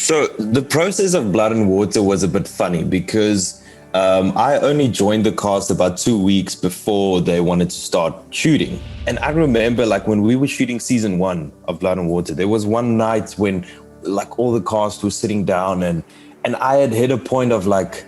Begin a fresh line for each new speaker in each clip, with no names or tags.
So the process of Blood and Water was a bit funny because I only joined the cast about 2 weeks before they wanted to start shooting. And I remember like when we were shooting season 1 of Blood and Water, there was one night when like all the cast was sitting down and I had hit a point of like,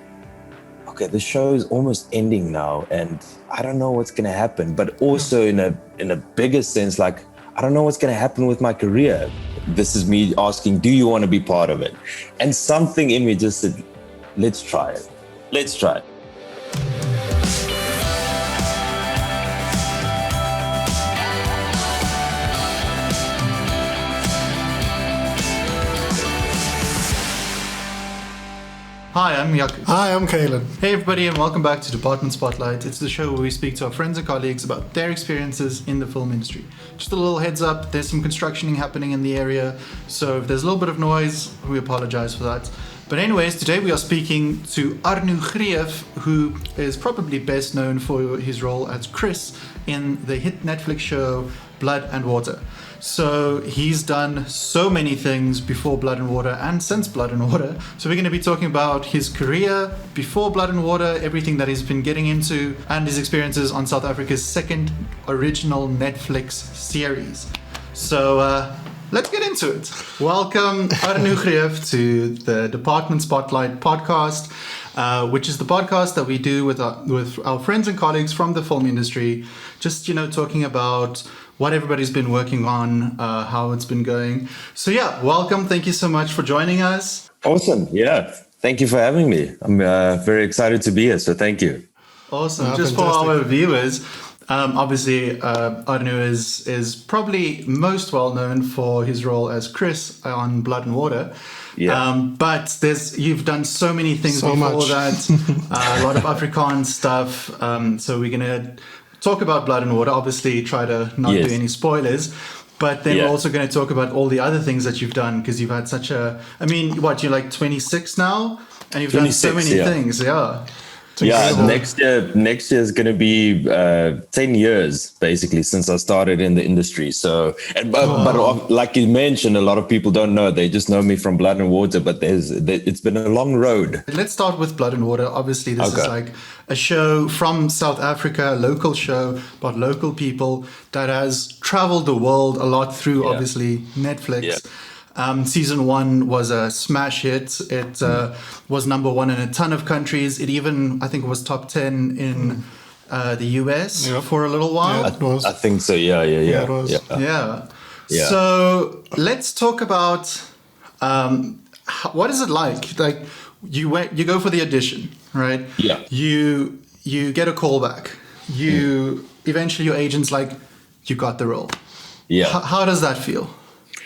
okay, the show is almost ending now and I don't know what's going to happen. But also in a bigger sense, like, I don't know what's going to happen with my career. This is me asking, do you want to be part of it? And something in me just said, let's try it. Let's try it.
Hi, I'm Yaku.
Hi, I'm Kalen.
Hey everybody, and welcome back to Department Spotlight. It's the show where we speak to our friends and colleagues about their experiences in the film industry. Just a little heads up, there's some constructioning happening in the area, so if there's a little bit of noise, we apologize for that. But anyways, today we are speaking to Arno Greeff, who is probably best known for his role as Chris in the hit Netflix show Blood and Water. So he's done so many things before Blood and Water and since Blood and Water. So we're going to be talking about his career before Blood and Water, everything that he's been getting into, and his experiences on South Africa's second original Netflix series. So let's get into it. Welcome, Arno Greeff, to the Department Spotlight podcast, which is the podcast that we do with our friends and colleagues from the film industry. Just, talking about what everybody's been working on, how it's been going. So yeah, welcome. Thank you so much for joining us.
Awesome. Yeah. Thank you for having me. I'm very excited to be here. So thank you.
Awesome. Just fantastic. For our viewers, obviously, Arno is probably most well known for his role as Chris on Blood and Water.
Yeah.
But you've done so many things before that, a lot of Afrikaans stuff. So we're going to talk about Blood and Water, obviously try to not do any spoilers, but then we're also going to talk about all the other things that you've done, because you've had you're like 26 now, and you've done so many things.
Next year is going to be 10 years basically since I started in the industry. So, but like you mentioned, a lot of people don't know. They just know me from Blood and Water, but it's been a long road.
Let's start with Blood and Water. Obviously, this is like a show from South Africa, a local show about local people that has traveled the world a lot through, obviously, Netflix. Yeah. Season 1 was a smash hit. It was number 1 in a ton of countries. It even, I think it was top 10 in the US for a little while.
Yeah, it was.
I think so. Yeah.
It was.
Yeah. So let's talk about what is it like? Like you go for the audition, right?
Yeah.
You get a call back. Eventually your agent's like, you got the role.
Yeah.
How does that feel?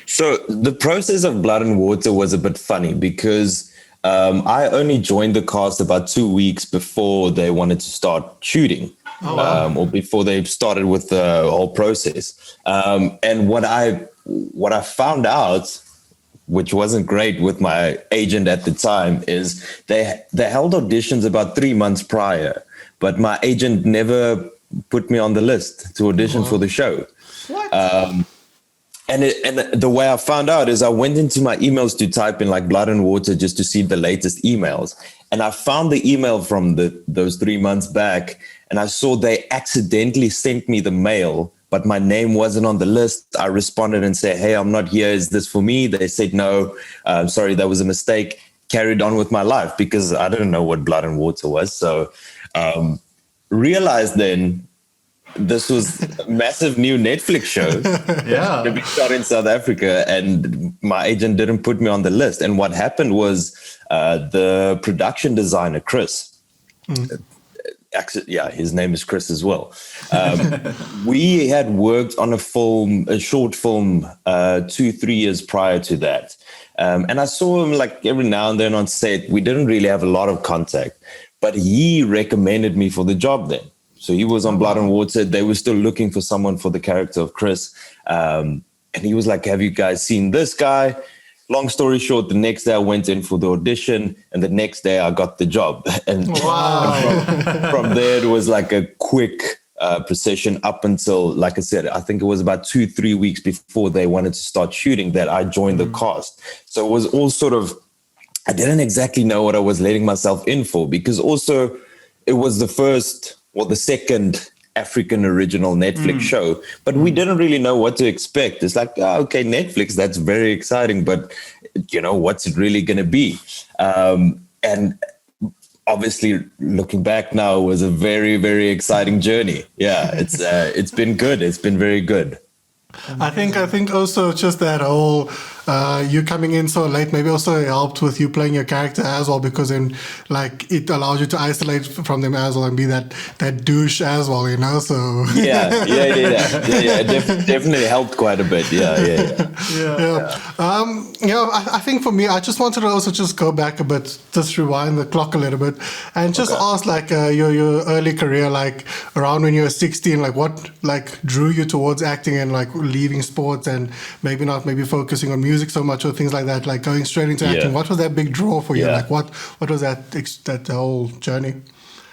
So the process of Blood and Water was a bit funny because I only joined the cast about 2 weeks before they wanted to start shooting, or before they started with the whole process. And what I found out, which wasn't great with my agent at the time, is they held auditions about 3 months prior, but my agent never put me on the list to audition for the show.
What?
And the way I found out is I went into my emails to type in like Blood and Water just to see the latest emails. And I found the email from those 3 months back, and I saw they accidentally sent me the mail, but my name wasn't on the list. I responded and said, hey, I'm not here. Is this for me? They said, no, sorry, that was a mistake. Carried on with my life because I didn't know what Blood and Water was. So realized then this was a massive new Netflix show to be shot in South Africa, and my agent didn't put me on the list. And what happened was the production designer, Chris, his name is Chris as well. We had worked on a short film 2-3 years prior to that. And I saw him like every now and then on set. We didn't really have a lot of contact, but he recommended me for the job then. So he was on Blood and Water. They were still looking for someone for the character of Chris. And he was like, have you guys seen this guy? Long story short, the next day I went in for the audition, and the next day I got the job. And from there, it was like a quick procession up until, like I said, I think it was about 2-3 weeks before they wanted to start shooting that I joined the cast. So it was all sort of I didn't exactly know what I was letting myself in for, because also it was the second African original Netflix show, but we didn't really know what to expect. It's like, okay, Netflix, that's very exciting, but what's it really going to be? And obviously, looking back now, was a very, very exciting journey. Yeah, it's been good. It's been very good.
I think also just that whole you coming in so late maybe also helped with you playing your character as well, because then like it allows you to isolate from them as well and be that douche as well, so
yeah. Definitely helped quite a bit. Yeah.
I think for me, I just wanted to also just go back a bit, just rewind the clock a little bit, and just ask like your early career, like around when you were 16, like what like drew you towards acting and like leaving sports and maybe not focusing on music so much or things like that, like going straight into acting. What was that big draw for you? Like what was that whole journey?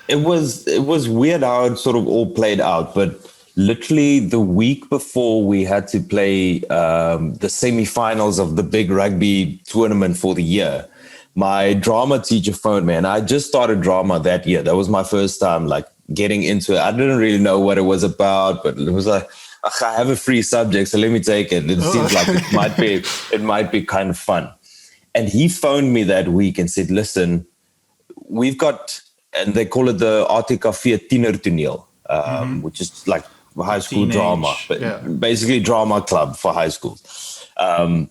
It was weird how it sort of all played out, but literally the week before we had to play the semi-finals of the big rugby tournament for the year, my drama teacher phoned me, and I just started drama that year. That was my first time like getting into it. I didn't really know what it was about, but it was like, I have a free subject, so let me take it. It seems like it might be kind of fun. And he phoned me that week and said, listen, we've got, and they call it the RTKV Tienertoneel, which is like high school drama, but basically drama club for high school. And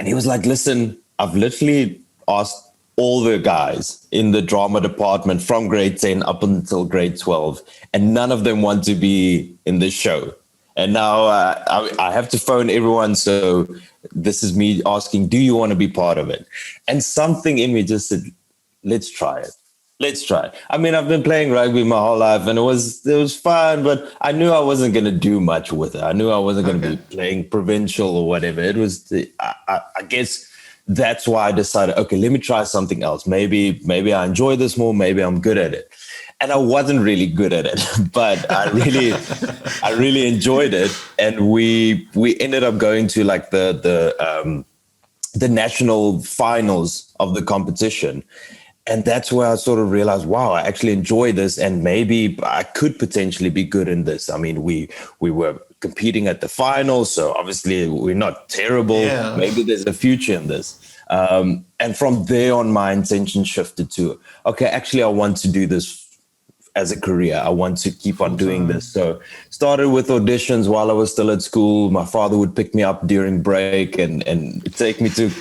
he was like, listen, I've literally asked all the guys in the drama department from grade 10 up until grade 12, and none of them want to be in this show. And now I have to phone everyone. So this is me asking, do you want to be part of it? And something in me just said, let's try it. Let's try it. I mean, I've been playing rugby my whole life and it was fun, but I knew I wasn't going to do much with it. I knew I wasn't going to be playing provincial or whatever. It was, I guess that's why I decided, okay, let me try something else. Maybe I enjoy this more. Maybe I'm good at it. And I wasn't really good at it, but I really enjoyed it. And we ended up going to like the national finals of the competition. And that's where I sort of realized, wow, I actually enjoy this, and maybe I could potentially be good in this. I mean, we were competing at the finals, so obviously we're not terrible. Yeah. Maybe there's a future in this. And from there on, my intention shifted to, okay, actually, I want to do this as a career. I want to keep on doing this. So started with auditions while I was still at school. My father would pick me up during break and take me to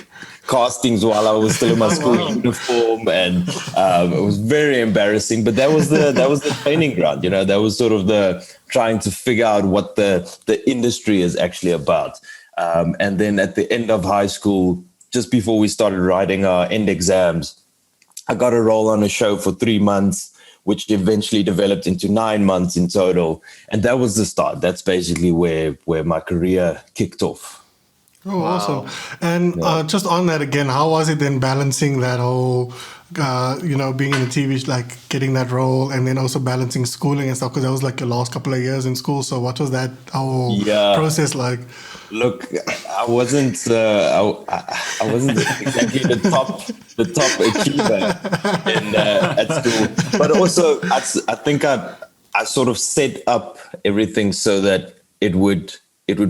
castings while I was still in my school uniform. And it was very embarrassing, but that was the training ground. That was sort of the trying to figure out what the industry is actually about. And then at the end of high school, just before we started writing our end exams, I got a role on a show for 3 months, which eventually developed into 9 months in total. And that was the start. That's basically where my career kicked off.
Oh, wow. Awesome. And just on that again, how was it then balancing that whole, being in the TV, like getting that role and then also balancing schooling and stuff? Because that was like your last couple of years in school. So what was that whole process like?
Look, I wasn't exactly the top achiever at school, but also I think I sort of set up everything so that it would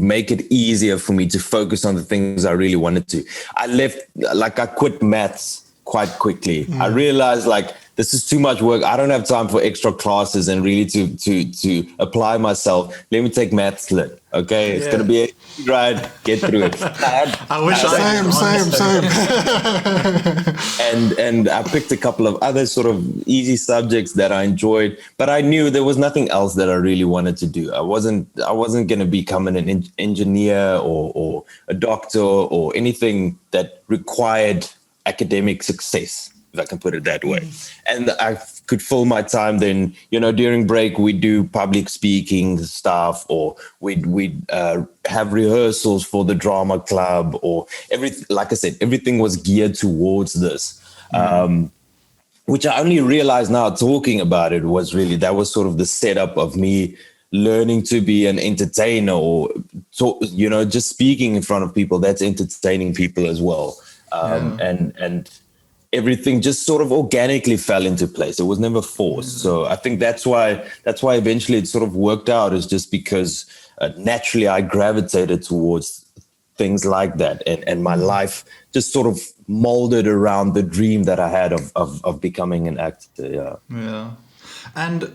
make it easier for me to focus on the things I really wanted to. I quit maths quite quickly. I realized this is too much work. I don't have time for extra classes and really to apply myself. Let me take maths lit. Okay, it's gonna be a ride. Get through it.
I wish same.
And I picked a couple of other sort of easy subjects that I enjoyed, but I knew there was nothing else that I really wanted to do. I wasn't gonna become an engineer or a doctor or anything that required academic success, if I can put it that way. And I could fill my time then, during break, we do public speaking stuff, or we'd have rehearsals for the drama club, or everything. Like I said, everything was geared towards this, which I only realized now talking about it that was sort of the setup of me learning to be an entertainer, or, just speaking in front of people, that's entertaining people as well. And everything just sort of organically fell into place. It was never forced. So I think that's why eventually it sort of worked out, is just because naturally I gravitated towards things like that, and my life just sort of molded around the dream that I had of becoming an actor.
Yeah. And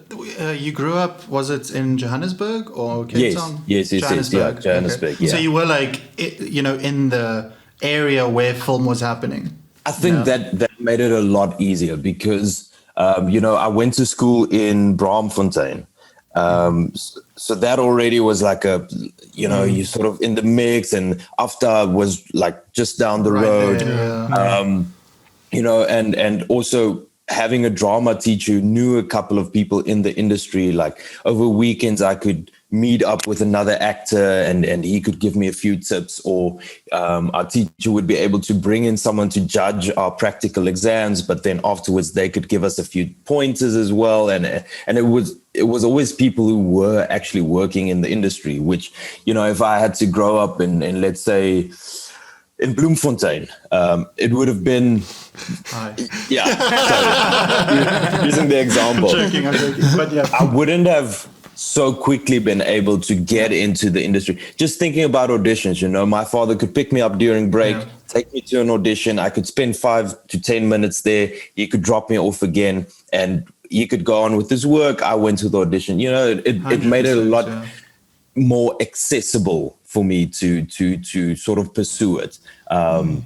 you grew up, was it in Johannesburg or Cape Town?
Yes, Johannesburg. Yeah, Johannesburg.
Okay.
Yeah.
So you were like, in the area where film was happening.
I think that made it a lot easier because, I went to school in Braamfontein. So that already was like you sort of in the mix, and after was like just down the road, and also having a drama teacher who knew a couple of people in the industry. Like over weekends, I could meet up with another actor and he could give me a few tips, or our teacher would be able to bring in someone to judge our practical exams, but then afterwards they could give us a few pointers as well. And it was always people who were actually working in the industry, which, if I had to grow up in let's say in Bloemfontein, it would have been, using the example,
I'm joking, but yeah,
I wouldn't have so quickly been able to get into the industry. Just thinking about auditions, my father could pick me up during break, take me to an audition. I could spend 5 to 10 minutes there. He could drop me off again, and he could go on with his work. I went to the audition. It made it a lot more accessible for me to sort of pursue it.
And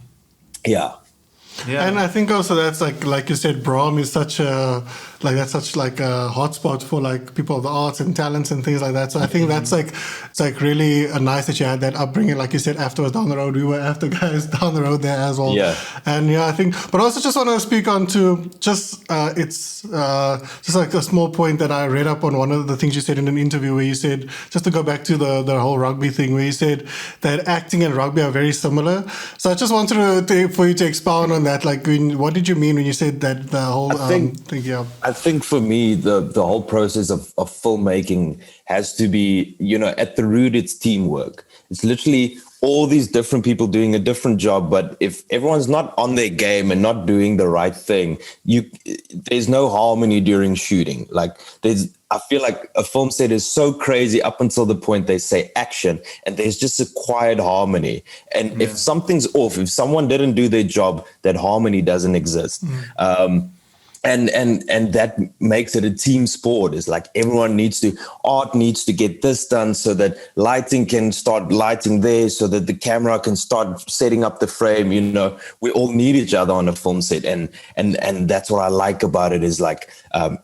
I think also that's like you said, Braam is such a hotspot for like people of the arts and talents and things like that. So I think that's it's really nice that you had that upbringing. Like you said, afterwards down the road, we were after guys down the road there as well.
Yeah.
And I think, but also just want to speak on to just just like a small point that I read up on one of the things you said in an interview, where you said, just to go back to the whole rugby thing, where you said that acting and rugby are very similar. So I just wanted for you to expound on that. Like, what did you mean when you said that the whole thing? Yeah.
I think for me, the whole process of filmmaking has to be, at the root, it's teamwork. It's literally all these different people doing a different job. But if everyone's not on their game and not doing the right thing, there's no harmony during shooting. Like I feel like a film set is so crazy up until the point they say action, and there's just a quiet harmony. And if something's off, if someone didn't do their job, that harmony doesn't exist. And that makes it a team sport. It's like art needs to get this done so that lighting can start lighting there, so that the camera can start setting up the frame. We all need each other on a film set. And that's what I like about it, is like,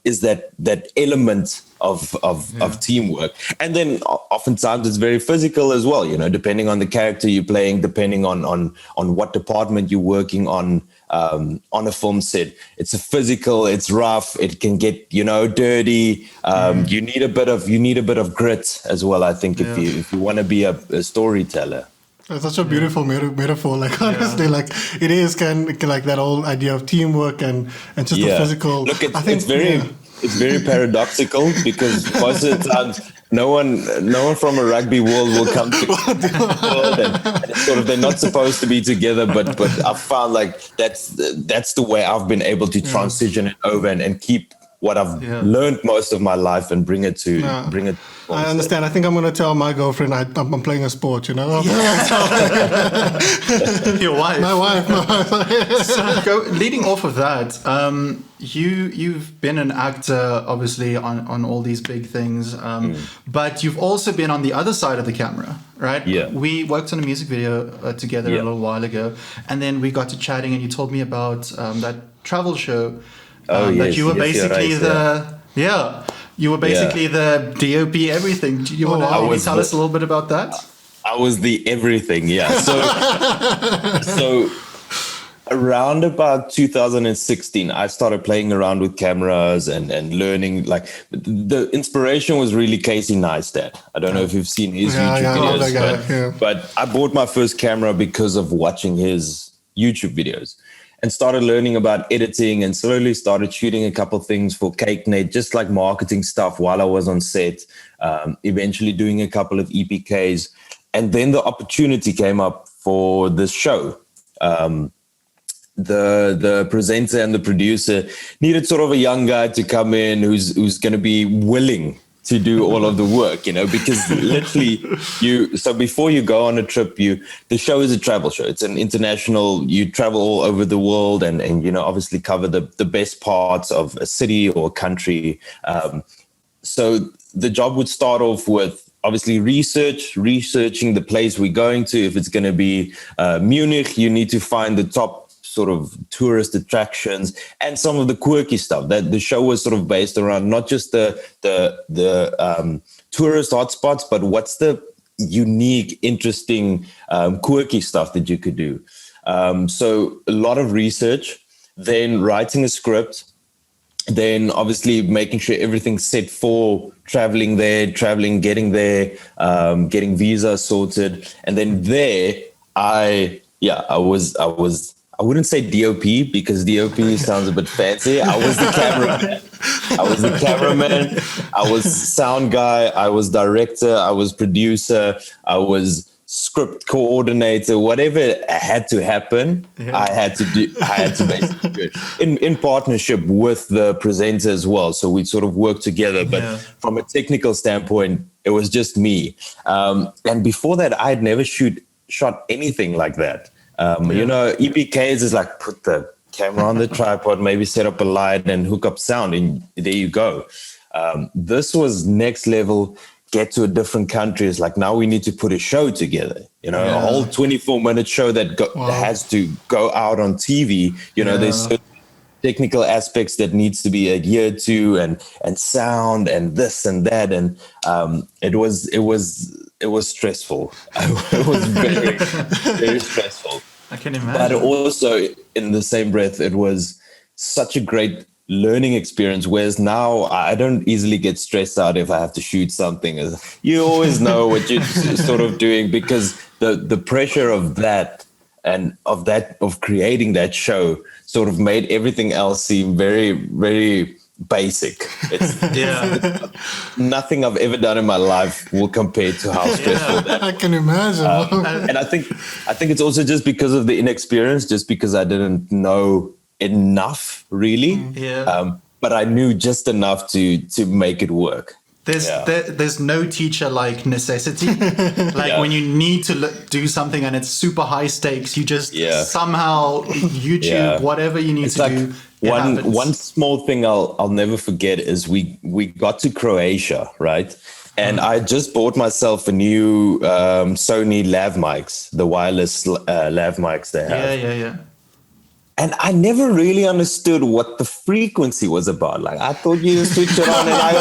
is that element of teamwork. And then oftentimes it's very physical as well, depending on the character you're playing, depending on what department you're working on a film set. It's physical, it's rough, it can get, dirty. You need a bit of grit as well, I think, if you want to be a storyteller.
It's such a beautiful metaphor. Like, honestly, like it is can like that whole idea of teamwork and just the physical.
Look, it's very paradoxical, because most of the times no one from a rugby world will come to the world, and sort of they're not supposed to be together. But I found like that's the way I've been able to transition it over and keep what I've learned most of my life and bring it.
I understand. I think I'm going to tell my girlfriend I'm playing a sport, Your
wife.
My wife.
So leading off of that, you've been an actor, obviously, on all these big things, but you've also been on the other side of the camera, right?
Yeah.
We worked on a music video together a little while ago, and then we got to chatting, and you told me about that travel show. That you were basically you were basically the DOP everything. Do you want to tell us a little bit about that?
I was the everything, So around about 2016, I started playing around with cameras and learning. Like the inspiration was really Casey Neistat. I don't know if you've seen his YouTube videos, but I bought my first camera because of watching his YouTube videos, and started learning about editing, and slowly started shooting a couple things for CakeNet, just like marketing stuff while I was on set, eventually doing a couple of EPKs. And then the opportunity came up for this show. the presenter and the producer needed sort of a young guy to come in who's going to be willing to do all of the work, because literally so before you go on a trip, the show is a travel show. It's an international, you travel all over the world and obviously cover the best parts of a city or country. So the job would start off with obviously researching the place we're going to. If it's going to be Munich, you need to find the top sort of tourist attractions and some of the quirky stuff. That the show was sort of based around not just the tourist hotspots, but what's the unique, interesting, quirky stuff that you could do. So a lot of research, then writing a script, then obviously making sure everything's set for traveling, getting there, getting visa sorted. And then there, I wouldn't say DOP because DOP sounds a bit fancy. I was the cameraman. I was to guy. I was director. I was producer. I was script coordinator. Whatever had to happen, I had to basically do it in partnership with the presenter as well. So we sort of worked together. But from a technical standpoint, it was just me. And before that, I had never shot anything like that. EPKs is like put the camera on the tripod, maybe set up a light and hook up sound, and there you go. This was next level. Get to a different country. It's like now we need to put a show together. A whole 24-minute show that has to go out on TV. There's certain technical aspects that needs to be adhered to, and sound and this and that, and it was stressful. It was very, very stressful.
I can imagine.
But also, in the same breath, it was such a great learning experience. Whereas now, I don't easily get stressed out if I have to shoot something. You always know what you're sort of doing, because the pressure of that and of creating that show sort of made everything else seem very, very basic. It's nothing I've ever done in my life will compare to how stressful that
I can imagine.
and I think it's also just because of the inexperience, just because I didn't know enough really. But I knew just enough to make it work.
There's no teacher like necessity. When you need to do something and it's super high stakes, you just somehow YouTube whatever you need to do.
One small thing I'll never forget is we got to Croatia, right? And I just bought myself a new Sony lav mics, the wireless lav mics they have.
Yeah.
And I never really understood what the frequency was about. Like, I thought you just switch it on, and I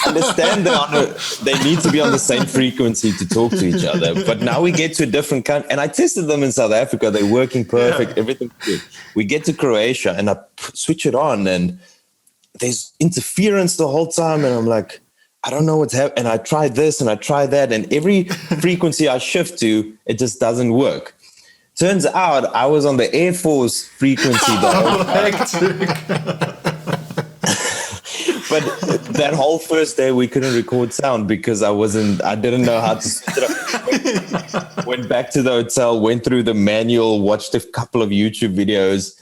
understand that they need to be on the same frequency to talk to each other. But now we get to a different country, and I tested them in South Africa. They're working perfect. Everything's good. We get to Croatia, and I switch it on, and there's interference the whole time. And I'm like, I don't know what's happening. And I try this and I try that, and every frequency I shift to, it just doesn't work. Turns out I was on the Air Force frequency the whole time. But that whole first day we couldn't record sound because I didn't know how to set it up. Went back to the hotel, went through the manual, watched a couple of YouTube videos.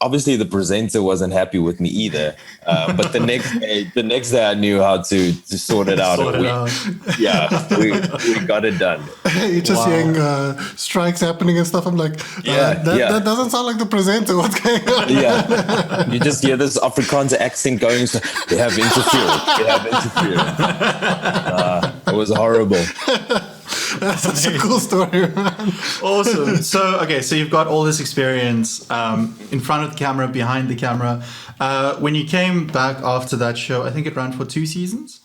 Obviously the presenter wasn't happy with me either. But the next day I knew how to sort it out. We got it done.
You're just hearing strikes happening and stuff. I'm like, that doesn't sound like the presenter. What's going on?
Yeah. You just hear this Afrikaans accent going, so they have interference. It was horrible.
That's such a cool story, man.
Awesome. So you've got all this experience in front of the camera, behind the camera. When you came back after that show, I think it ran for 2 seasons?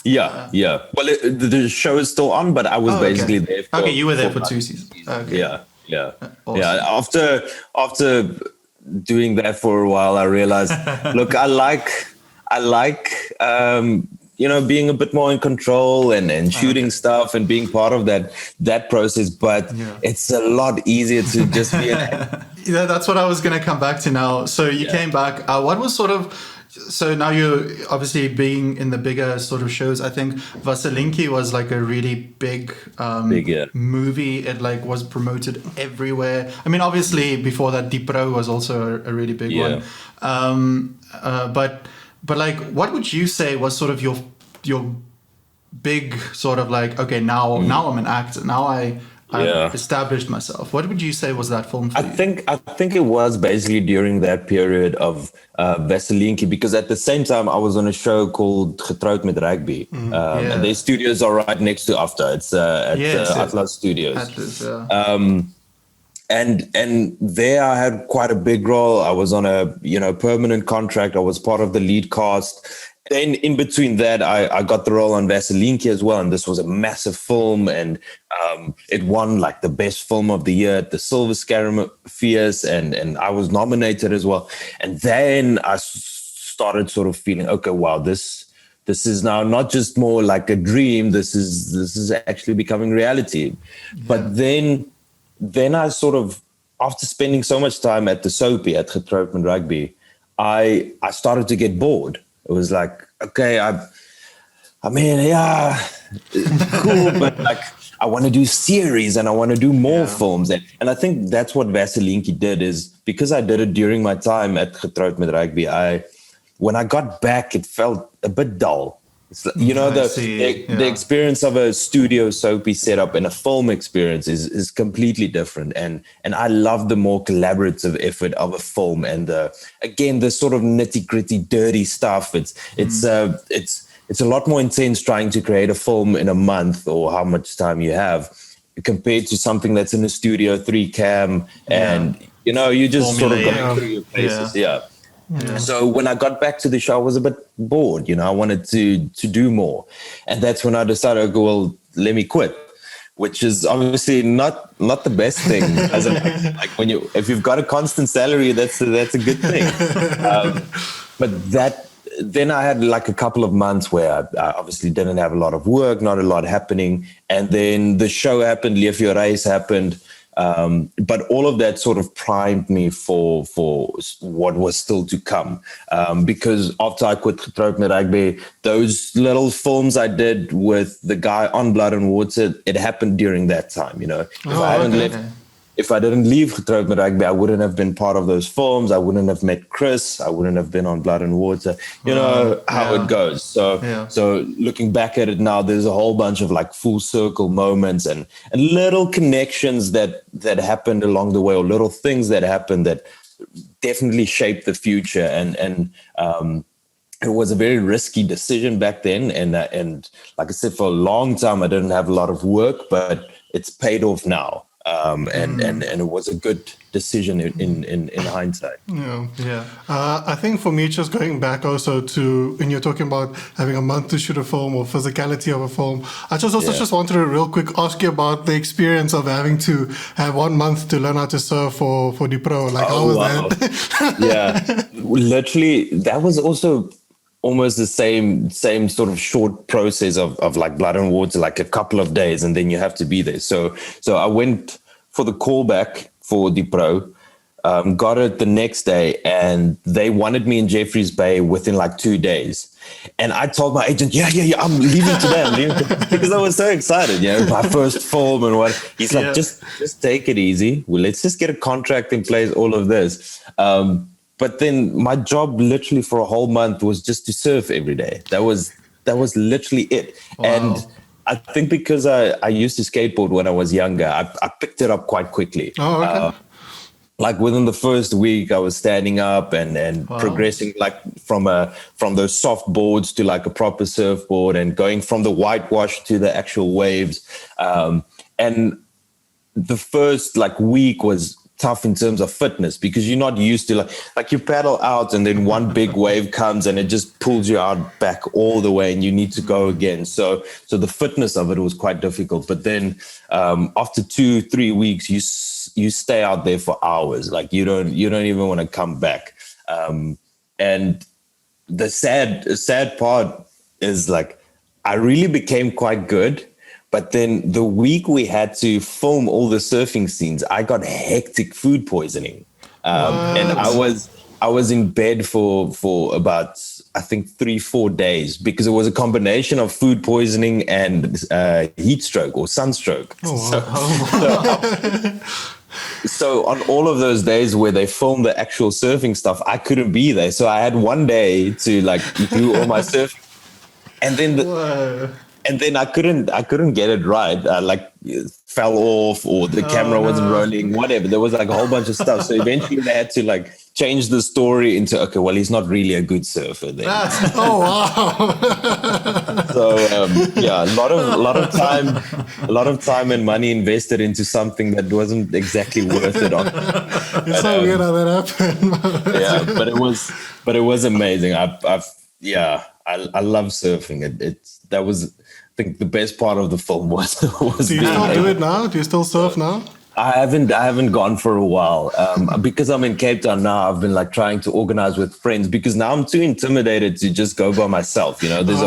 Yeah. Well, the show is still on, but I was basically there for...
Okay, you were there for 2 seasons. Okay.
Yeah.
Awesome.
Yeah, after doing that for a while, I realized, look, I like being a bit more in control and shooting stuff and being part of that process. But it's a lot easier to just be
that's what I was going to come back to now. So you came back. What was sort of So now you're obviously being in the bigger sort of shows. I think Vaselinki was like a really big,
Yeah.
movie. It like was promoted everywhere. I mean, obviously before that, Deep Pro was also a really big
Yeah.
one. But like, what would you say was sort of your big sort of like, okay, now I'm an actor. Now I've established myself. What would you say was that film for you?
I think it was basically during that period of Vaselinki, because at the same time I was on a show called Getrouwd met Rugby, and their studios are right next to AFTA. It's at Atlas Studios.
Atlas, yeah.
And there I had quite a big role. I was on a permanent contract. I was part of the lead cast. Then in between that, I got the role on Vaselinki as well, and this was a massive film, and it won like the best film of the year at the Silver Scaramuffers, and I was nominated as well. And then I started sort of feeling, okay, wow, this is now not just more like a dream. This is actually becoming reality. Yeah. But then I sort of, after spending so much time at the Soapie at Getrouwd met Rugby, I started to get bored. It was like, okay, I mean, yeah, cool, but like I want to do series and I want to do more films. And I think that's what Vaselinki did, is because I did it during my time at Getrouwd met Rugby, when I got back, it felt a bit dull. It's, the experience of a studio soapy setup and a film experience is completely different. And I love the more collaborative effort of a film, and the sort of nitty gritty, dirty stuff. It's a lot more intense trying to create a film in a month or how much time you have, compared to something that's in a studio 3 cam and you just sort of go through your paces. Yeah. So when I got back to the show, I was a bit bored. I wanted to do more, and that's when I decided, okay, well, let me quit, which is obviously not the best thing. Like if you've got a constant salary, that's a good thing. But then I had like a couple of months where I obviously didn't have a lot of work, not a lot happening, and then the show happened, Leef Your Reis happened. But all of that sort of primed me for what was still to come. Because after I quit Getrouwd met Rugby, those little films I did with the guy on Blood and Water, it happened during that time. If I didn't leave Getrouwd met Rugby, I wouldn't have been part of those films. I wouldn't have met Chris. I wouldn't have been on Blood and Water. You know how it goes. So looking back at it now, there's a whole bunch of like full circle moments and little connections that happened along the way, or little things that happened that definitely shaped the future. And it was a very risky decision back then. And like I said, for a long time, I didn't have a lot of work, but it's paid off now. And it was a good decision in hindsight.
I think for me, just going back also to when you're talking about having a month to shoot a film or physicality of a film, I just wanted to real quick ask you about the experience of having to have 1 month to learn how to surf for the pro. Like, how was that?
Literally, that was also almost the same sort of short process of like Blood and Water, like a couple of days, and then you have to be there. So I went for the callback for the pro, got it the next day, and they wanted me in Jeffreys Bay within like 2 days. And I told my agent, I'm leaving today. Because I was so excited, my first film and what. He's like, just take it easy. Well, let's just get a contract in place, all of this. But then my job literally for a whole month was just to surf every day. That was literally it. Wow. And I think because I used to skateboard when I was younger, I picked it up quite quickly.
Oh, okay.
Like within the first week, I was standing up and progressing like from those soft boards to like a proper surfboard, and going from the whitewash to the actual waves. And the first like week was tough in terms of fitness, because you're not used to like you paddle out and then one big wave comes and it just pulls you out back all the way and you need to go again. So the fitness of it was quite difficult. But then after 2-3 weeks, you stay out there for hours. Like you don't even want to come back. And the sad part is like I really became quite good. But then the week we had to film all the surfing scenes, I got hectic food poisoning. And I was in bed for about, I think, 3-4 days because it was a combination of food poisoning and heat stroke or sunstroke. So on all of those days where they filmed the actual surfing stuff, I couldn't be there. So I had one day to like do all my surfing, and then I couldn't get it right. Like fell off, or the camera wasn't rolling, whatever. There was like a whole bunch of stuff. So eventually they had to like change the story into, okay, well, he's not really a good surfer then.
Oh wow!
So yeah, a lot of time and money invested into something that wasn't exactly worth it.
It's so weird how that happened.
Yeah, but it was amazing. I love surfing. That was, I think, the best part of the film was.
Do you still do it now? Do you still surf now?
I haven't gone for a while because I'm in Cape Town now. I've been like trying to organize with friends because now I'm too intimidated to just go by myself. You know, there's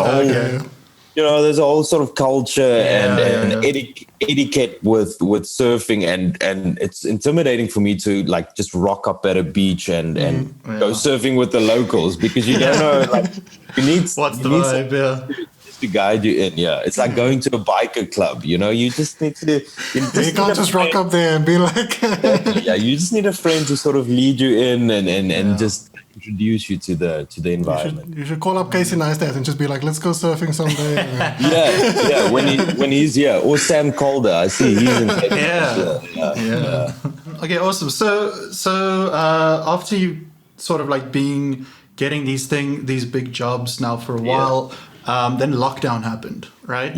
there's a whole sort of culture and etiquette with surfing, and it's intimidating for me to like just rock up at a beach and go surfing with the locals because you don't know, like, you need
vibe.
To guide you in. It's like going to a biker club, you know. You just need to
you can't just rock up there and be like
you just need a friend to sort of lead you in and just introduce you to the environment.
You should call up Casey Neistat and just be like, let's go surfing someday.
when he's here, or Sam Calder. I see he's in Cape
Town. Okay, awesome. So after you sort of like getting these big jobs now for a while, then lockdown happened, right?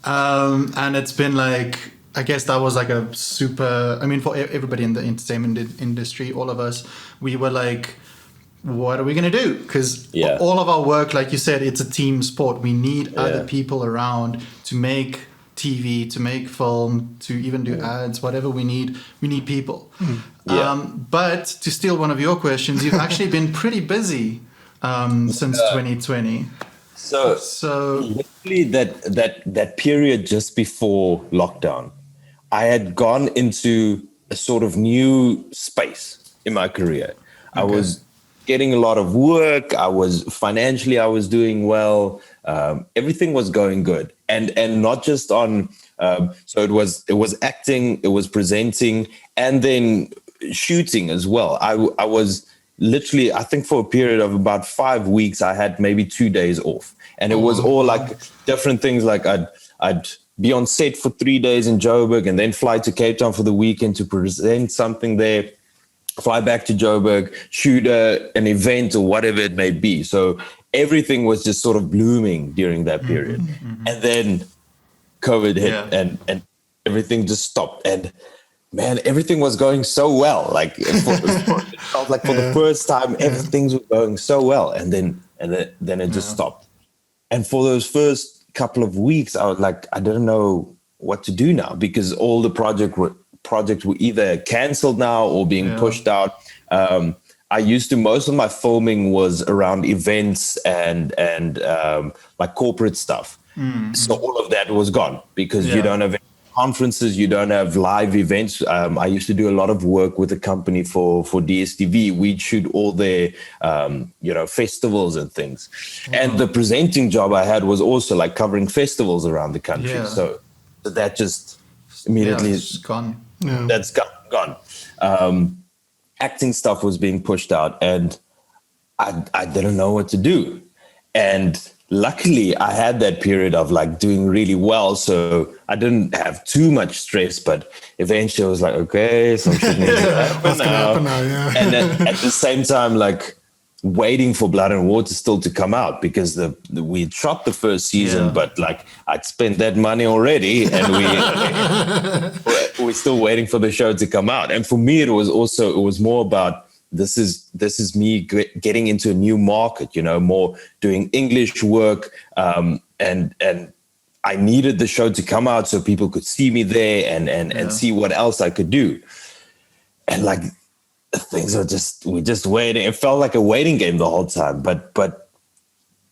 And it's been like, I guess that was like a super, I mean, for everybody in the entertainment industry, all of us, we were like, what are we going to do? Because all of our work, like you said, it's a team sport. We need other people around to make TV, to make film, to even do ads, whatever we need people. But to steal one of your questions, you've actually been pretty busy since 2020.
So literally that period just before lockdown, I had gone into a sort of new space in my career. I was getting a lot of work. I was doing well. Everything was going good, and not just on. So it was acting, it was presenting, and then shooting as well. I was literally, I think for a period of about 5 weeks, I had maybe 2 days off, and it was all like different things. Like I'd be on set for 3 days in Joburg, and then fly to Cape Town for the weekend to present something there. Fly back to Joburg, shoot an event or whatever it may be. So everything was just sort of blooming during that period. And then COVID hit and everything just stopped. And man, everything was going so well. Like it felt like for the first time, everything was going so well. And then it just stopped. And for those first couple of weeks, I was like, I didn't know what to do now because all the projects were either canceled now or being pushed out. Most of my filming was around events and like corporate stuff. So all of that was gone because you don't have conferences, you don't have live events. I used to do a lot of work with a company for DSTV. We'd shoot all their festivals and things. And the presenting job I had was also like covering festivals around the country. So that just immediately
it's gone.
That's gone. Acting stuff was being pushed out, and I didn't know what to do. And luckily, I had that period of like doing really well, so I didn't have too much stress. But eventually, I was like, okay, some shit needs to happen now. And then at the same time, like waiting for Blood and Water still to come out because we shot the first season, but like I'd spent that money already, and we're still waiting for the show to come out. And for me, it was more about this is me getting into a new market, more doing English work, and I needed the show to come out so people could see me there and see what else I could do. And like things we're just waiting. It felt like a waiting game the whole time. But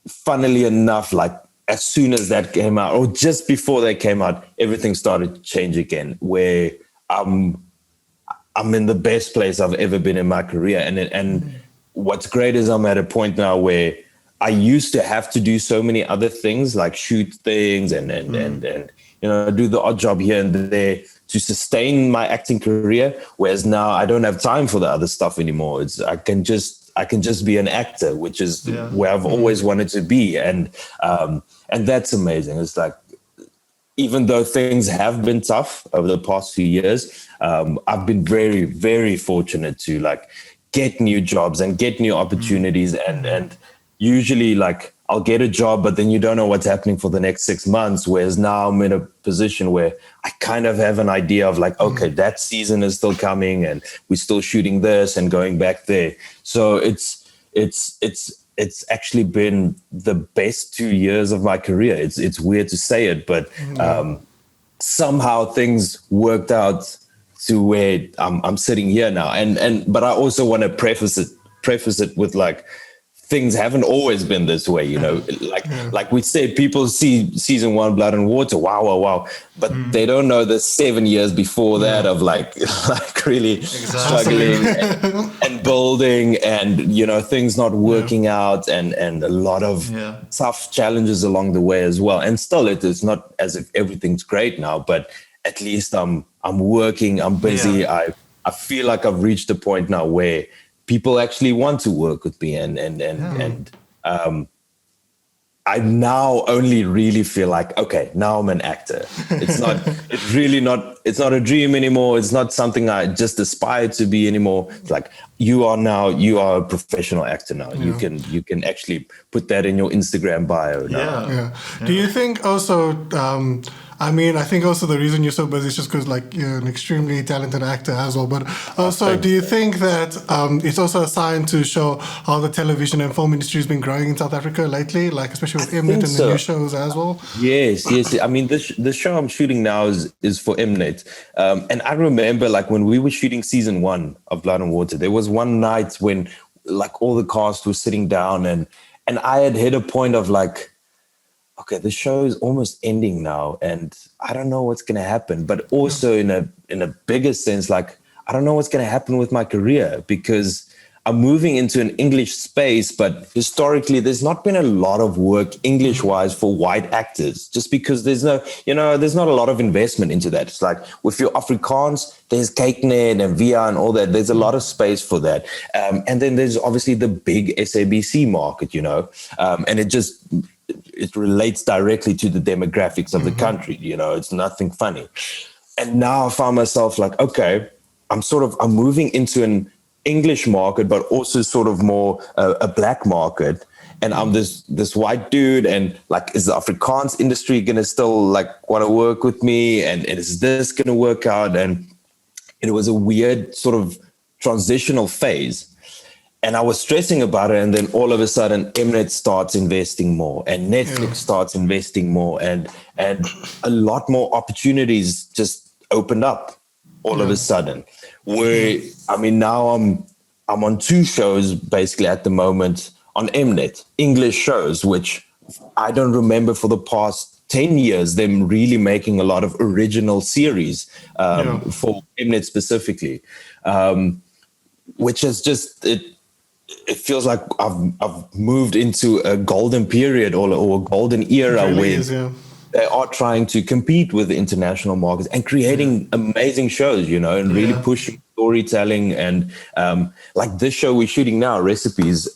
funnily enough, like as soon as that came out, or just before that came out, everything started to change again, where I'm in the best place I've ever been in my career. And what's great is I'm at a point now where I used to have to do so many other things, like shoot things and do the odd job here and there to sustain my acting career. Whereas now I don't have time for the other stuff anymore. I can just be an actor, which is where I've always wanted to be. And that's amazing. It's like, even though things have been tough over the past few years, I've been very, very fortunate to like get new jobs and get new opportunities. And usually like I'll get a job, but then you don't know what's happening for the next 6 months. Whereas now I'm in a position where I kind of have an idea of like, okay, that season is still coming and we're still shooting this and going back there. So it's actually been the best 2 years of my career. It's weird to say it, but somehow things worked out to where I'm sitting here now. But I also want to preface it with like, things haven't always been this way, like we say, people see season 1 Blood and Water, wow, but they don't know the 7 years before that of like really struggling and building and things not working out and a lot of tough challenges along the way as well. And still it is not as if everything's great now, but at least I'm working, I'm busy. I feel like I've reached a point now where people actually want to work with me, and I now only really feel like, okay, now I'm an actor. It's not a dream anymore. It's not something I just aspire to be anymore. It's like you are a professional actor now. You can actually put that in your Instagram bio now.
Do you think also I think also the reason you're so busy is just because like you're an extremely talented actor as well. But also, do you think that it's also a sign to show how the television and film industry has been growing in South Africa lately, like especially with Mnet and the new shows as well?
Yes. I mean, the show I'm shooting now is for Mnet. And I remember like when we were shooting season 1 of Blood and Water, there was one night when like all the cast was sitting down and I had hit a point of like, okay, the show is almost ending now and I don't know what's going to happen. But also in a bigger sense, like, I don't know what's going to happen with my career because I'm moving into an English space, but historically there's not been a lot of work English-wise for white actors just because there's not a lot of investment into that. It's like with your Afrikaans, there's Kyknet and Via and all that. There's a lot of space for that. And then there's obviously the big SABC market, and it relates directly to the demographics of the country. It's nothing funny. And now I found myself like, okay, I'm moving into an English market, but also sort of more a black market. And I'm this white dude, and like, is the Afrikaans industry going to still like want to work with me? And is this going to work out? And it was a weird sort of transitional phase. And I was stressing about it. And then all of a sudden, Mnet starts investing more and Netflix starts investing more and a lot more opportunities just opened up all of a sudden. Where, I mean, now I'm on 2 shows basically at the moment on Mnet, English shows, which I don't remember for the past 10 years, them really making a lot of original series for Mnet specifically, which is just, it feels like I've moved into a golden period or a golden era where they are trying to compete with the international markets and creating amazing shows, and really pushing storytelling. And like this show we're shooting now, Recipes,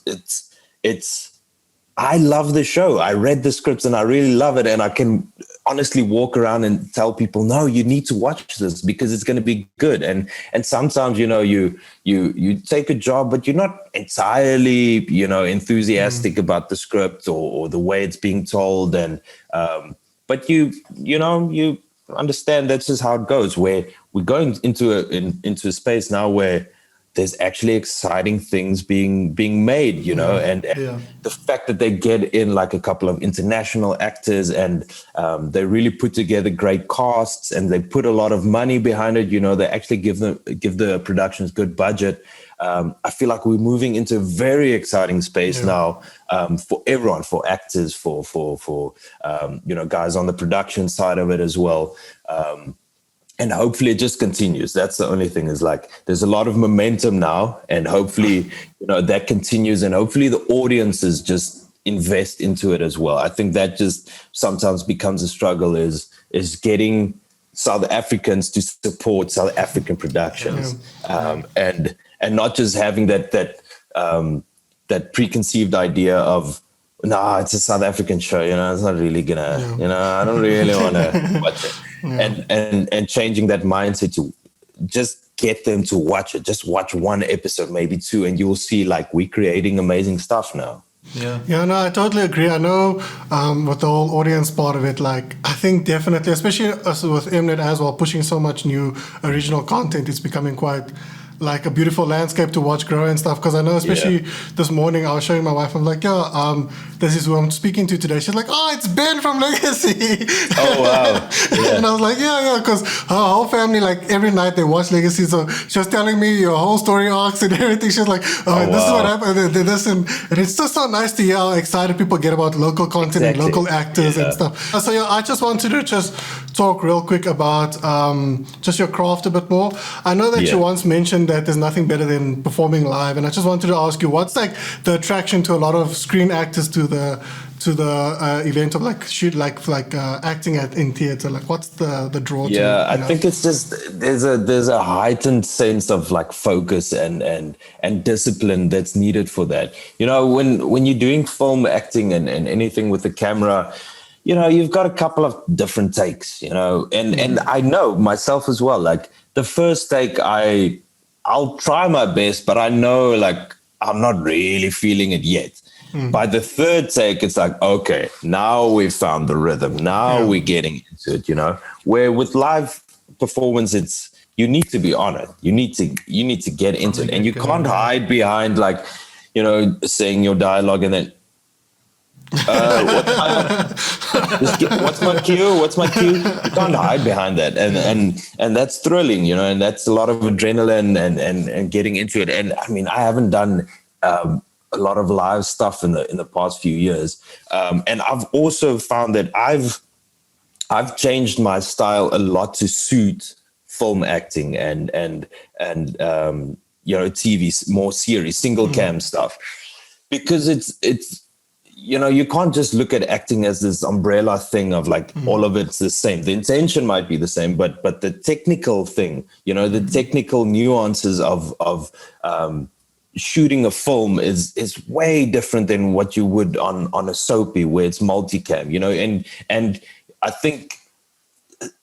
I love the show. I read the scripts and I really love it. And I can honestly walk around and tell people, no, you need to watch this because it's going to be good. And sometimes, you take a job, but you're not entirely, enthusiastic about the script or the way it's being told. And, but you understand that's just how it goes, where we're going into a space now where there's actually exciting things being made, and the fact that they get in like a couple of international actors and they really put together great casts and they put a lot of money behind it, they actually give the productions good budget. I feel like we're moving into a very exciting space now for everyone, for actors, for guys on the production side of it as well. and hopefully it just continues. That's the only thing, is like there's a lot of momentum now, and hopefully that continues, and hopefully the audiences just invest into it as well. I think that just sometimes becomes a struggle, is getting South Africans to support South African productions, and not just having that preconceived idea of, nah, it's a South African show, it's not really gonna, I don't really want to watch it. And changing that mindset to just get them to watch it. Just watch one episode, maybe two, and you'll see like we're creating amazing stuff now.
Yeah, no, I totally agree. I know with the whole audience part of it, like I think definitely, especially us with Mnet as well, pushing so much new original content, it's becoming quite like a beautiful landscape to watch grow and stuff. Because I know, especially this morning, I was showing my wife, I'm like, this is who I'm speaking to today. She's like, oh, it's Ben from Legacy.
Oh, wow. Yeah.
And I was like, yeah, because her whole family, like every night they watch Legacy. So she was telling me your whole story arcs and everything. She was like, this is what happened. And it's just so nice to hear how excited people get about local content and local actors and stuff. So I just wanted to just talk real quick about just your craft a bit more. I know that you once mentioned that there's nothing better than performing live, and I just wanted to ask you, what's like the attraction to a lot of screen actors to the event of like acting in theater? Like, what's the draw?
I think it's just there's a heightened sense of like focus and discipline that's needed for that. When you're doing film acting and anything with the camera, you've got a couple of different takes, and I know myself as well. Like the first take, I'll try my best, but I know like I'm not really feeling it yet. By the third take, it's like, okay, now we've found the rhythm. Now we're getting into it, Where with live performance, it's you need to be on it. You need to get into it, and you can't hide behind like, saying your dialogue and then. What's my cue? You can't hide behind that, and that's thrilling, and that's a lot of adrenaline and getting into it. And I mean, I haven't done a lot of live stuff in the past few years, and I've also found that I've changed my style a lot to suit film acting and TV, more series, single cam stuff, because it's. You can't just look at acting as this umbrella thing of like all of it's the same. The intention might be the same, but the technical thing, the technical nuances of shooting a film is way different than what you would on a soapy where it's multicam, and I think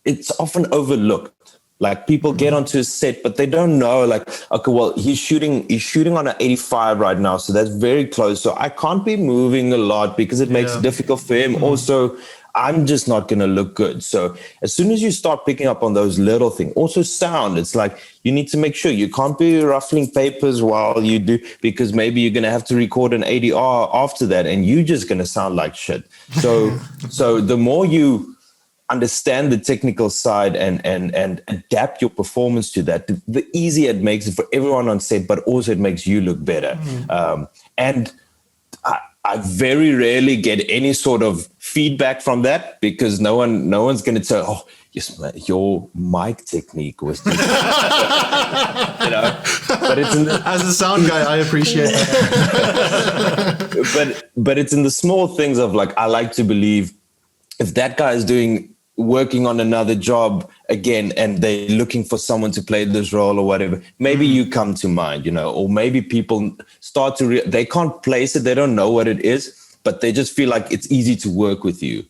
it's often overlooked. Like people get onto a set, but they don't know like, okay, well, he's shooting on an 85 right now. So that's very close. So I can't be moving a lot because it makes it difficult for him. Also, I'm just not going to look good. So as soon as you start picking up on those little things, also sound, it's like you need to make sure you can't be ruffling papers while you do, because maybe you're going to have to record an ADR after that and you're just going to sound like shit. So the more you understand the technical side and adapt your performance to that, the easier it makes it for everyone on set, but also it makes you look better. And I very rarely get any sort of feedback from that, because no one's going to tell, oh, yes, man, your mic technique was just, but it's
as a sound guy, I appreciate that.
but it's in the small things of like, I like to believe if that guy is working on another job again and they're looking for someone to play this role or whatever, maybe you come to mind, or maybe people start to they can't place it, they don't know what it is, but they just feel like it's easy to work with you.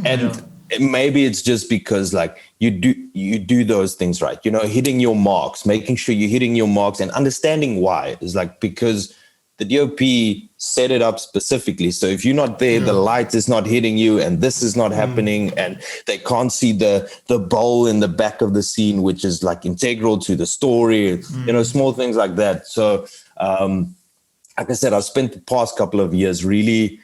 And maybe it's just because like you do those things right, hitting your marks, making sure you're hitting your marks and understanding why. It's like because the DOP set it up specifically. So if you're not there, the light is not hitting you and this is not happening, and they can't see the bowl in the back of the scene, which is like integral to the story, small things like that. So like I said, I've spent the past couple of years really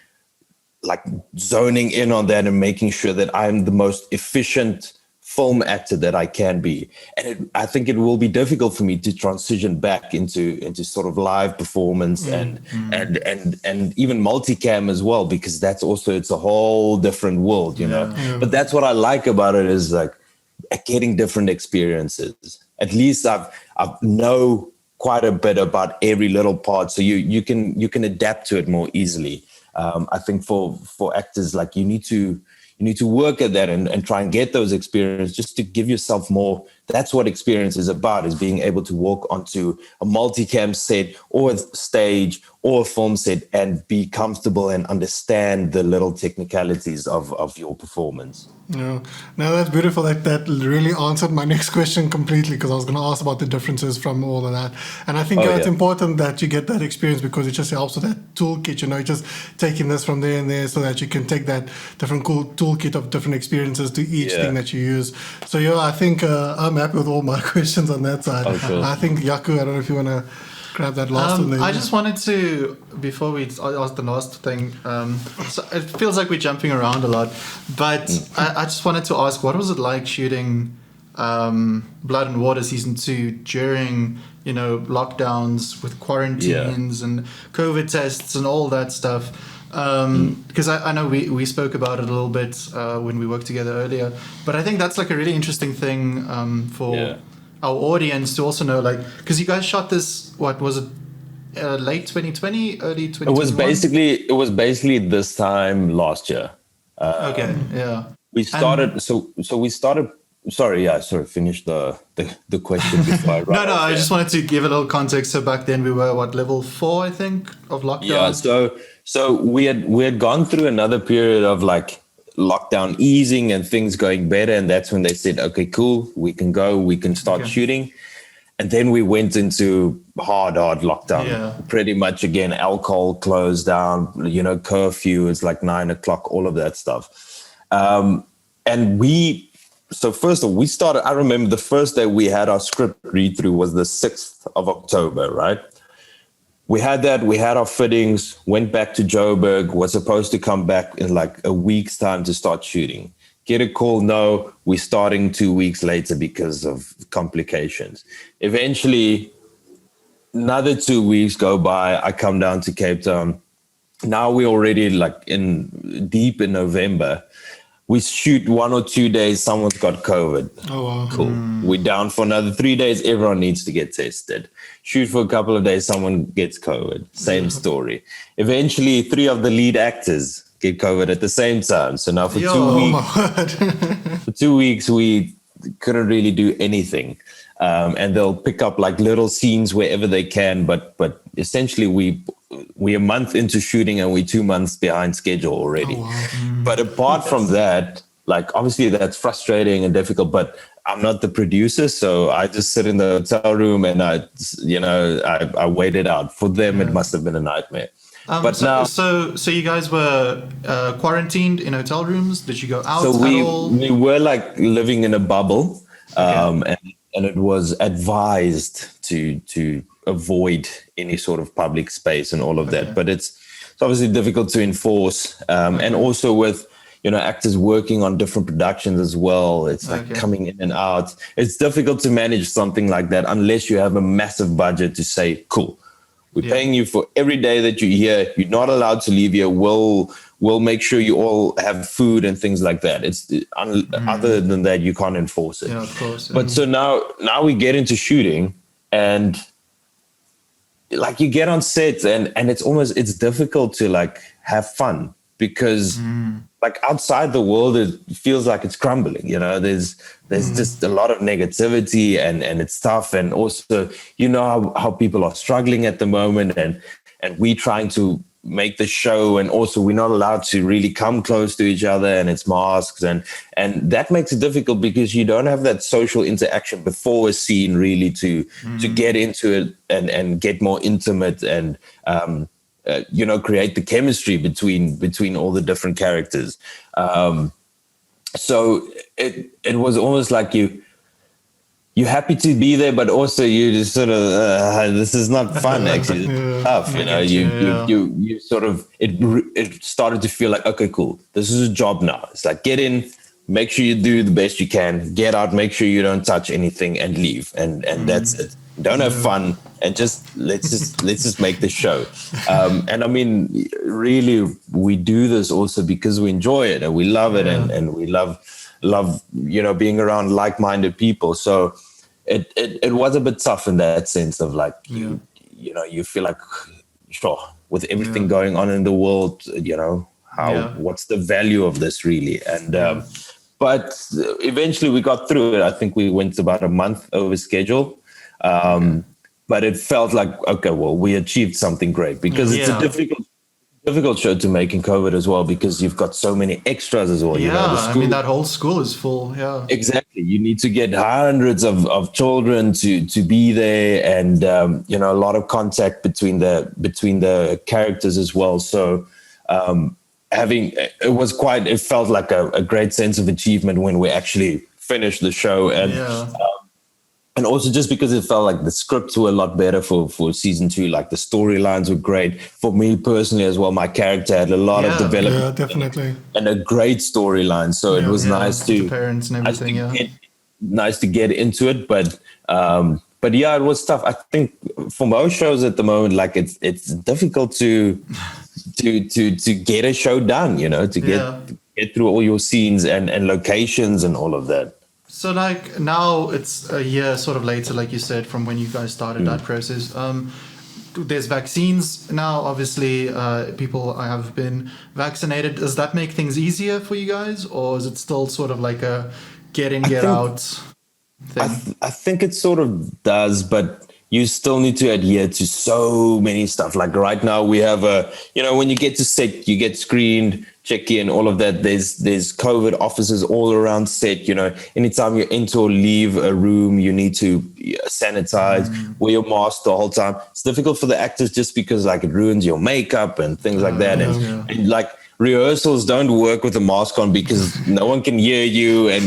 like zoning in on that and making sure that I'm the most efficient film actor that I can be. And I think it will be difficult for me to transition back into sort of live performance and even multicam as well, because it's a whole different world, But that's what I like about it, is like getting different experiences. At least I've know quite a bit about every little part, so you can adapt to it more easily. I think for actors, like you need to work at that and try and get those experiences just to give yourself more. That's what experience is about, is being able to walk onto a multicam set or a stage or a film set and be comfortable and understand the little technicalities of your performance.
Yeah, no, that's beautiful. That really answered my next question completely, because I was going to ask about the differences from all of that. And I think it's important that you get that experience, because it just helps with that toolkit, you know, just taking this from there and there so that you can take that different cool toolkit of different experiences to each thing that you use. So, yeah, I think I'm happy with all my questions on that side.
Cool.
I think, Yaku, I don't know if you want to grab that last one there.
I just wanted to, before we ask the last thing, so it feels like we're jumping around a lot, but I just wanted to ask, what was it like shooting Blood and Water Season 2 during, you know, lockdowns with quarantines and COVID tests and all that stuff? Because I know we spoke about it a little bit when we worked together earlier, but I think that's like a really interesting thing for our audience to also know, like, because you guys shot this, what was it, late 2020, early 2021?
It was basically this time last year. We started. Finish the question before I run.
I just wanted to give a little context. So back then we were level 4, I think, of lockdown.
Yeah. So we had gone through another period of like lockdown easing and things going better, and that's when they said, okay, cool, we can start shooting. And then we went into hard lockdown. Pretty much again, alcohol closed down, you know, curfew is like 9:00, all of that stuff. So first of all, we started, I remember the first day we had our script read through was the 6th of October, right? We had that, we had our fittings, went back to Joburg, was supposed to come back in like a week's time to start shooting. Get a call, no, we're starting 2 weeks later because of complications. Eventually, another 2 weeks go by, I come down to Cape Town. Now we're already like deep in November. We shoot 1 or 2 days, someone's got COVID.
Oh, wow.
Cool. We're down for another 3 days, everyone needs to get tested. Shoot for a couple of days, someone gets COVID. Same story. Eventually, 3 of the lead actors get COVID at the same time. So now for 2 weeks, we couldn't really do anything. And they'll pick up like little scenes wherever they can. But essentially, we're a month into shooting and we're 2 months behind schedule already.
Oh, wow.
But apart from that, like obviously that's frustrating and difficult, but I'm not the producer. So I just sit in the hotel room and I wait it out. For them, it must have been a nightmare.
So you guys were quarantined in hotel rooms? Did you go out at all?
We were like living in a bubble, and it was advised to avoid any sort of public space and all of that. But it's obviously difficult to enforce, and also with actors working on different productions as well. It's like coming in and out. It's difficult to manage something like that unless you have a massive budget to say, cool, we're paying you for every day that you're here. You're not allowed to leave here. We'll make sure you all have food and things like that. It's other than that, you can't enforce it.
Yeah, of course.
But so now we get into shooting, and like you get on set, and it's difficult to like have fun because like outside the world, it feels like it's crumbling. There's just a lot of negativity and it's tough. And also, how people are struggling at the moment, and we trying to make the show, and also we're not allowed to really come close to each other, and it's masks, and that makes it difficult because you don't have that social interaction before a scene really to get into it and get more intimate and create the chemistry between all the different characters. So it was almost like you're happy to be there, but also you just sort of this is not fun. Actually, it's tough. You sort of it started to feel like, okay, cool, this is a job now. It's like get in, make sure you do the best you can, get out, make sure you don't touch anything, and leave, and that's it. Don't have fun, and let's just make the show. And I mean, really, we do this also because we enjoy it and we love it, and we love love, being around like-minded people. So it was a bit tough in that sense of like, you feel like, sure, with everything going on in the world, what's the value of this really? And, but eventually we got through it. I think we went about a month over schedule. But it felt like, okay, well, we achieved something great, because it's a difficult show to make in COVID as well, because you've got so many extras as well.
I mean, that whole school is full. Yeah,
exactly. You need to get hundreds of children to be there, and a lot of contact between the characters as well. So it felt like a great sense of achievement when we actually finished the show, and also just because it felt like the scripts were a lot better for season 2, like the storylines were great. For me personally as well, my character had a lot of development.
Yeah, definitely.
And a great storyline. So it was nice to...
The parents and everything,
nice to get into it. But yeah, it was tough. I think for most shows at the moment, like it's difficult to get a show done, to get through all your scenes and locations and all of that.
So like now it's a year sort of later, like you said, from when you guys started that process. There's vaccines now, obviously, people have been vaccinated. Does that make things easier for you guys, or is it still sort of like a get in, get out thing?
I think it sort of does, but you still need to adhere to so many stuff. Like right now we have when you get to set, you get screened, check in, all of that. There's COVID officers all around set. Anytime you enter or leave a room, you need to sanitize, wear your mask the whole time. It's difficult for the actors just because like it ruins your makeup and things like that. And like rehearsals don't work with a mask on because no one can hear you, and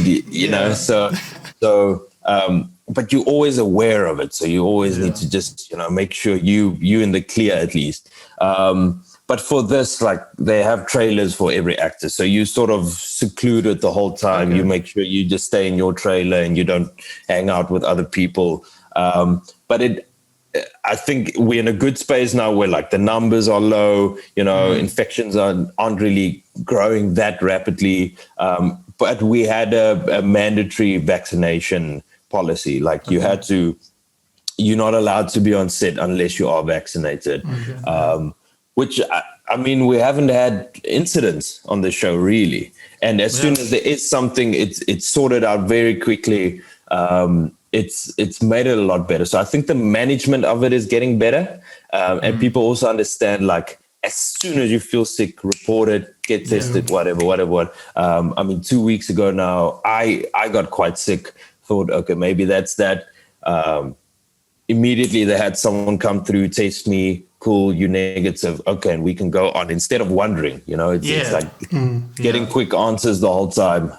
but you're always aware of it. So you always need to just, make sure you in the clear at least. But for this, like they have trailers for every actor. So you sort of secluded the whole time. Okay. You make sure you just stay in your trailer and you don't hang out with other people. But I think we're in a good space now where like the numbers are low, infections aren't really growing that rapidly. But we had a mandatory vaccination policy. Like you're not allowed to be on set unless you are vaccinated. Which I mean, we haven't had incidents on the show really. And as soon as there is something, it's sorted out very quickly. It's made it a lot better. So I think the management of it is getting better. And people also understand, like, as soon as you feel sick, report it, get tested, whatever. I mean, 2 weeks ago now, I got quite sick. Thought, okay, maybe that's that. Immediately they had someone come through, test me, cool, you negative, okay, and we can go on instead of wondering, it's like getting quick answers the whole time.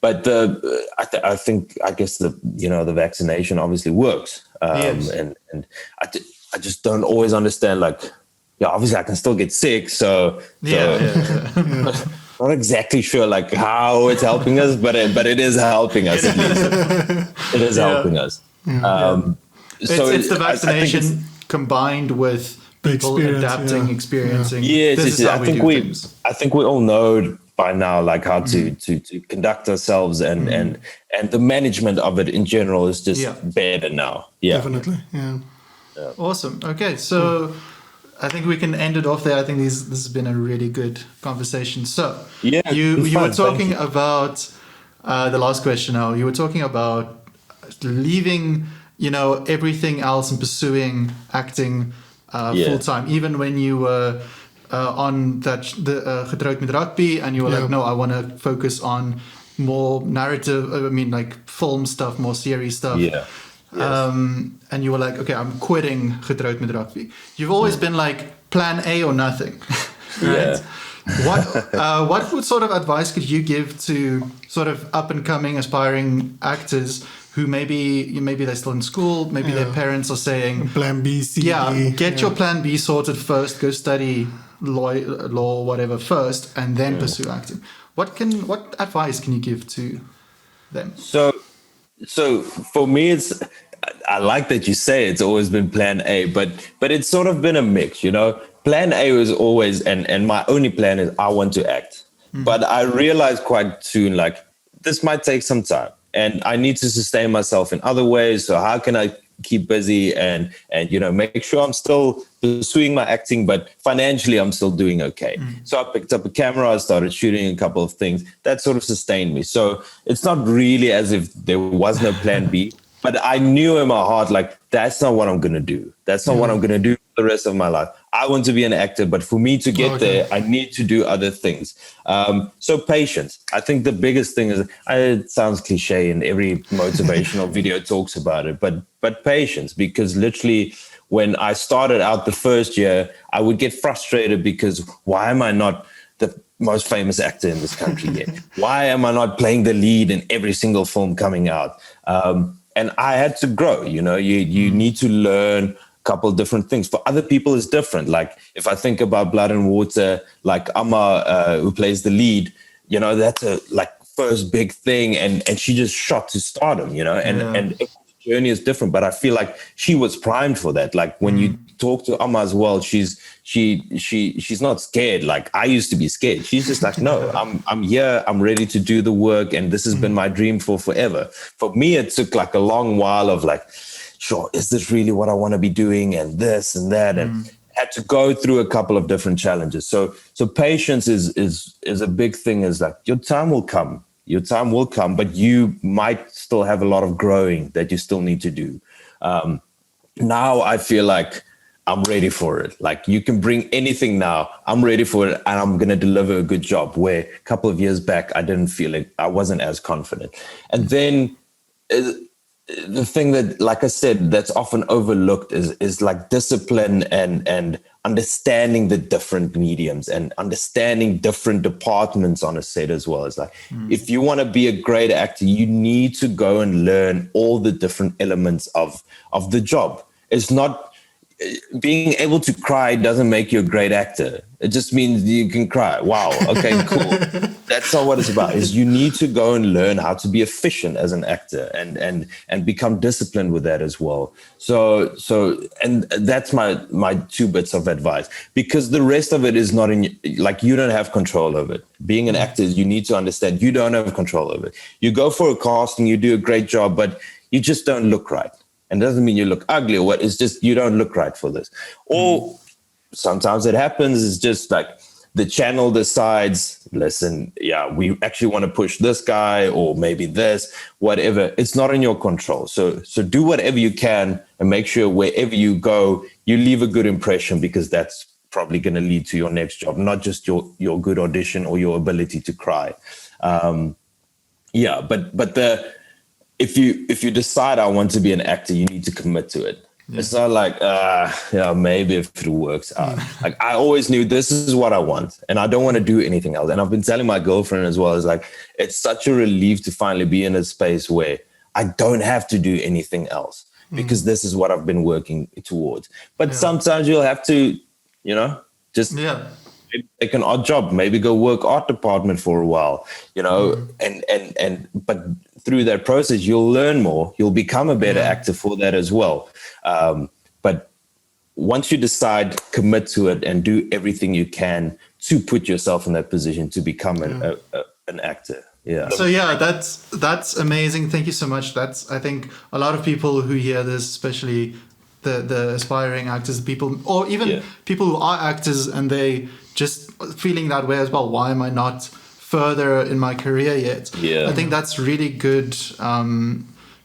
But I guess the vaccination obviously works. And I just don't always understand, like, obviously I can still get sick, so not exactly sure like how it's helping us, but it is helping us at least. It is helping us. So
it's the vaccination combined with people adapting, experiencing.
Yes, I think we all know by now like how to conduct ourselves, and the management of it in general is just better now. Yeah,
definitely. Yeah.
Awesome. Okay, so. I think we can end it off there. I think this has been a really good conversation. So you were talking about the last question now. You were talking about leaving, everything else and pursuing acting full time, even when you were on the Getrouwd met Rugby, and you were like, no, I want to focus on more narrative. I mean, like film stuff, more series stuff. Yeah. Yes. And you were like, okay, I'm quitting Getrouwd met Rugby. You've always been like plan A or nothing, right? What sort of advice could you give to sort of up and coming aspiring actors who maybe they're still in school, maybe their parents are saying
plan B, C, D.
Get your plan B sorted first, go study law, whatever first, and then pursue acting. What advice can you give to them?
So for me, I like that you say it's always been plan A, but it's sort of been a mix, Plan A was always, and my only plan is I want to act. But I realized quite soon, like, this might take some time, and I need to sustain myself in other ways. So how can I keep busy and make sure I'm still pursuing my acting, but financially I'm still doing okay. So I picked up a camera, I started shooting a couple of things that sort of sustained me. So it's not really as if there was no plan B, but I knew in my heart, like, that's not what I'm going to do. That's not what I'm going to do for the rest of my life. I want to be an actor, but for me to get there, I need to do other things. So patience. I think the biggest thing is, it sounds cliche and every motivational video talks about it, but patience, because literally when I started out the first year, I would get frustrated because why am I not the most famous actor in this country yet? Why am I not playing the lead in every single film coming out? And I had to grow, you need to learn a couple of different things. For other people, it's different. Like if I think about Blood and Water, like Amma, who plays the lead, that's a first big thing. And she just shot to stardom, and the journey is different. But I feel like she was primed for that. Like when you talk to Amma as well, she's not scared. Like I used to be scared. She's just like, no, I'm here. I'm ready to do the work. And this has been my dream for forever. For me, it took like a long while of like, sure, is this really what I want to be doing? And this and that. And had to go through a couple of different challenges. So patience is a big thing. Is like your time will come. Your time will come, but you might still have a lot of growing that you still need to do. Now I feel like I'm ready for it. Like you can bring anything now. I'm ready for it and I'm going to deliver a good job, where a couple of years back, I didn't feel it. I wasn't as confident. And then the thing that, like I said, that's often overlooked is like discipline and understanding the different mediums and understanding different departments on a set as well. It's like, if you want to be a great actor, you need to go and learn all the different elements of the job. It's not being able to cry doesn't make you a great actor. It just means you can cry. Wow. Okay, cool. That's not what it's about. Is you need to go and learn how to be efficient as an actor and become disciplined with that as well. So and that's my 2 bits of advice, because the rest of it is not in, like, you don't have control of it. Being an actor, you need to understand you don't have control of it. You go for a casting, you do a great job, but you just don't look right. And it doesn't mean you look ugly or what. It's just you don't look right for this. Or sometimes it happens. It's just like the channel decides, listen, we actually want to push this guy or maybe this, whatever. It's not in your control. So do whatever you can and make sure wherever you go, you leave a good impression, because that's probably going to lead to your next job, not just your good audition or your ability to cry. If you decide I want to be an actor, you need to commit to it. Yeah. It's not like, maybe if it works out. Like I always knew this is what I want and I don't want to do anything else. And I've been telling my girlfriend as well, is like, it's such a relief to finally be in a space where I don't have to do anything else, because this is what I've been working towards. But sometimes you'll have to, just maybe take an odd job, maybe go work art department for a while, but through that process, you'll learn more. You'll become a better actor for that as well. But once you decide, commit to it and do everything you can to put yourself in that position to become an actor. Yeah. So
that's amazing. Thank you so much. I think a lot of people who hear this, especially the aspiring actors, people, or even people who are actors and they just feeling that way as well. Why am I not further in my career yet? I think that's really good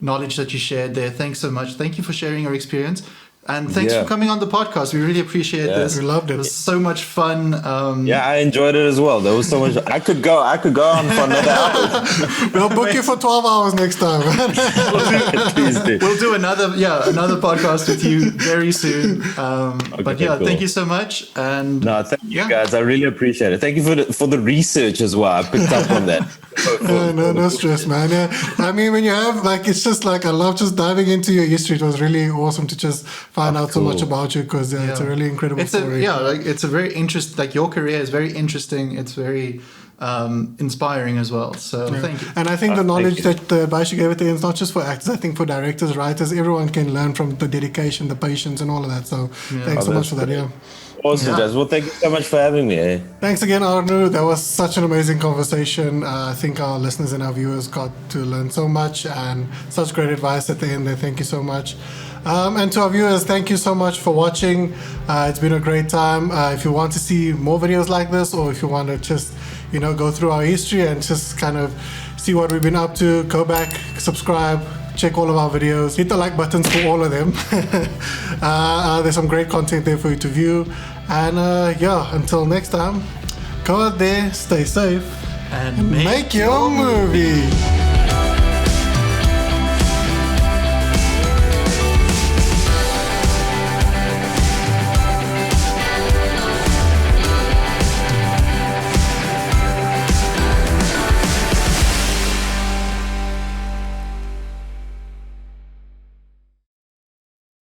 knowledge that you shared there. Thanks so much. Thank you for sharing your experience, and thanks for coming on the podcast. We really appreciate this.
We loved it.
It was so much fun.
I enjoyed it as well. There was so much. I could go on for another hour.
We'll book you for 12 hours next time.
Please do.
We'll do another podcast with you very soon. Cool. Thank you so much. And
thank you guys. I really appreciate it. Thank you for the research as well. I picked up on that.
No stress, man. I mean, when you have it's just like, I love just diving into your history. It was really awesome to just find out so much about you, because it's a really incredible story.
It's a very interesting, your career is very interesting. It's very inspiring as well. So thank you.
And I think the knowledge that the advice you gave at the end is not just for actors. I think for directors, writers, everyone can learn from the dedication, the patience and all of that. So thanks so much for that.
Awesome,
Yeah.
Jazz. Well, thank you so much for having me. Eh?
Thanks again, Arno. That was such an amazing conversation. I think our listeners and our viewers got to learn so much and such great advice at the end there. Thank you so much. And to our viewers, thank you so much for watching. It's been a great time. If you want to see more videos like this, or if you want to just, go through our history and just kind of see what we've been up to, go back, subscribe, check all of our videos, hit the like buttons for all of them. There's some great content there for you to view. And until next time, go out there, stay safe,
And
make your movie.